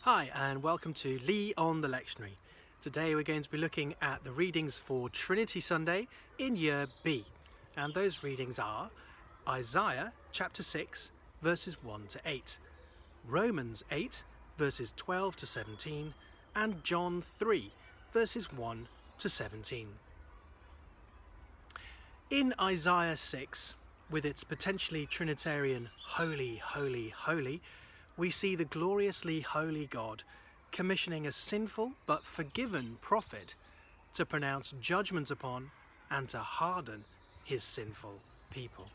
Hi and welcome to Lee on the Lectionary. Today we're going to be looking at the readings for Trinity Sunday in Year B. And those readings are Isaiah chapter 6 verses 1 to 8, Romans 8 verses 12 to 17 and John 3 verses 1 to 17. In Isaiah 6, with its potentially Trinitarian holy, holy, holy, we see the gloriously holy God commissioning a sinful but forgiven prophet to pronounce judgment upon and to harden his sinful people.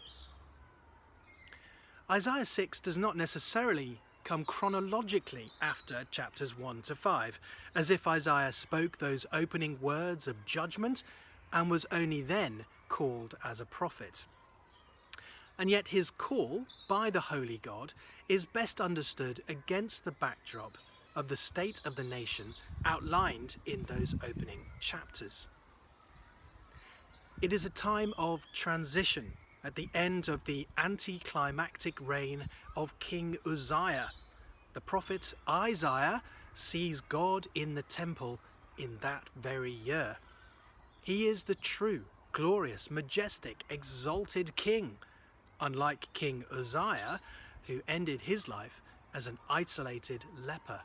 Isaiah 6 does not necessarily come chronologically after chapters 1 to 5, as if Isaiah spoke those opening words of judgment and was only then called as a prophet. And yet his call by the holy God is best understood against the backdrop of the state of the nation outlined in those opening chapters. It is a time of transition at the end of the anticlimactic reign of King Uzziah. The prophet Isaiah sees God in the temple in that very year. He is the true, glorious, majestic, exalted king, unlike King Uzziah, who ended his life as an isolated leper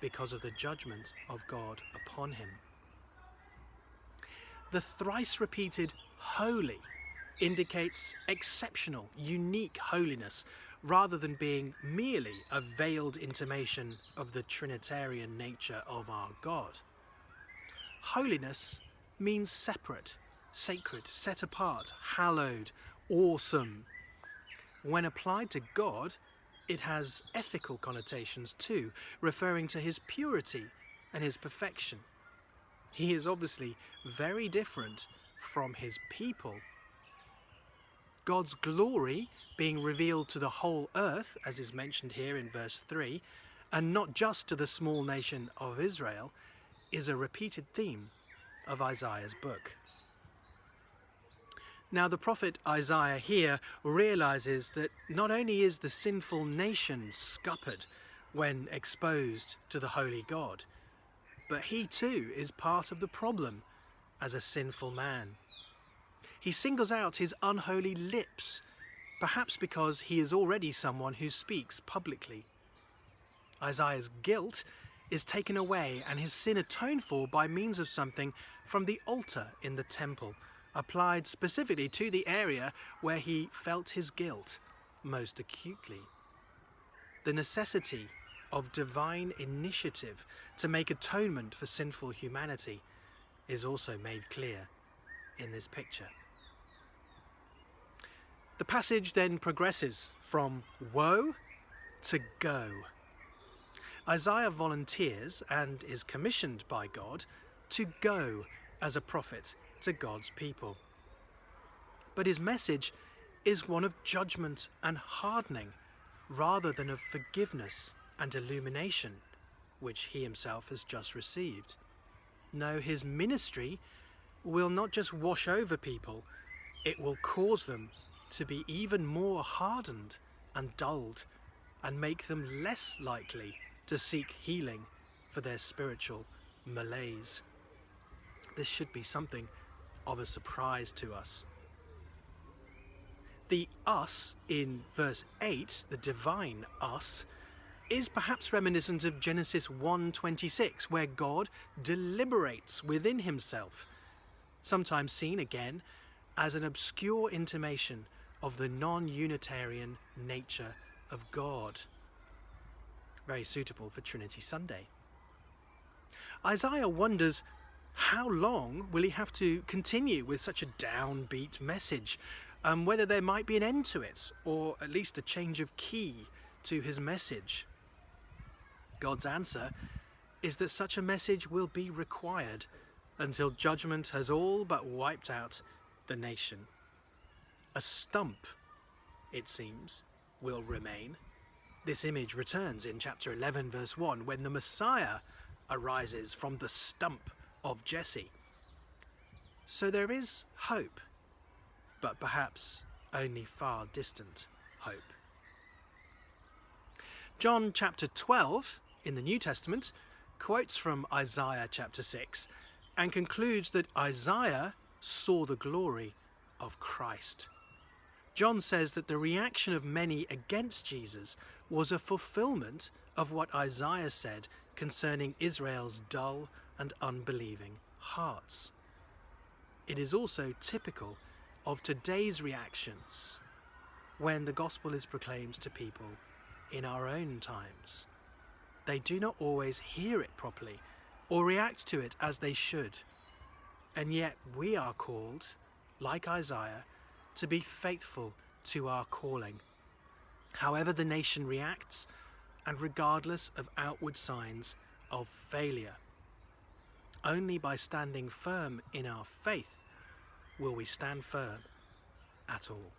because of the judgment of God upon him. The thrice repeated holy indicates exceptional, unique holiness, rather than being merely a veiled intimation of the Trinitarian nature of our God. Holiness means separate, sacred, set apart, hallowed, awesome. When applied to God, it has ethical connotations too, referring to his purity and his perfection. He is obviously very different from his people. God's glory being revealed to the whole earth, as is mentioned here in verse 3, and not just to the small nation of Israel, is a repeated theme of Isaiah's book. Now the prophet Isaiah here realizes that not only is the sinful nation scuppered when exposed to the holy God, but he too is part of the problem as a sinful man. He singles out his unholy lips, perhaps because he is already someone who speaks publicly. Isaiah's guilt is taken away and his sin atoned for by means of something from the altar in the temple, applied specifically to the area where he felt his guilt most acutely. The necessity of divine initiative to make atonement for sinful humanity is also made clear in this picture. The passage then progresses from woe to go. Isaiah volunteers and is commissioned by God to go as a prophet to God's people. But his message is one of judgment and hardening rather than of forgiveness and illumination, which he himself has just received. No, his ministry will not just wash over people, it will cause them to be even more hardened and dulled and make them less likely to seek healing for their spiritual malaise. This should be something of a surprise to us. The us in verse 8, the divine us, is perhaps reminiscent of Genesis 1:26, where God deliberates within himself, sometimes seen again as an obscure intimation of the non-Unitarian nature of God. Very suitable for Trinity Sunday. Isaiah wonders, how long will he have to continue with such a downbeat message? Whether there might be an end to it, or at least a change of key to his message. God's answer is that such a message will be required until judgment has all but wiped out the nation. A stump, it seems, will remain. This image returns in chapter 11 verse 1 when the Messiah arises from the stump of Jesse. So there is hope, but perhaps only far distant hope. John chapter 12 in the New Testament, quotes from Isaiah chapter 6 and concludes that Isaiah saw the glory of Christ. John says that the reaction of many against Jesus was a fulfillment of what Isaiah said concerning Israel's dull and unbelieving hearts. It is also typical of today's reactions when the gospel is proclaimed to people in our own times. They do not always hear it properly or react to it as they should. And yet we are called, like Isaiah, to be faithful to our calling, however the nation reacts and regardless of outward signs of failure. Only by standing firm in our faith will we stand firm at all.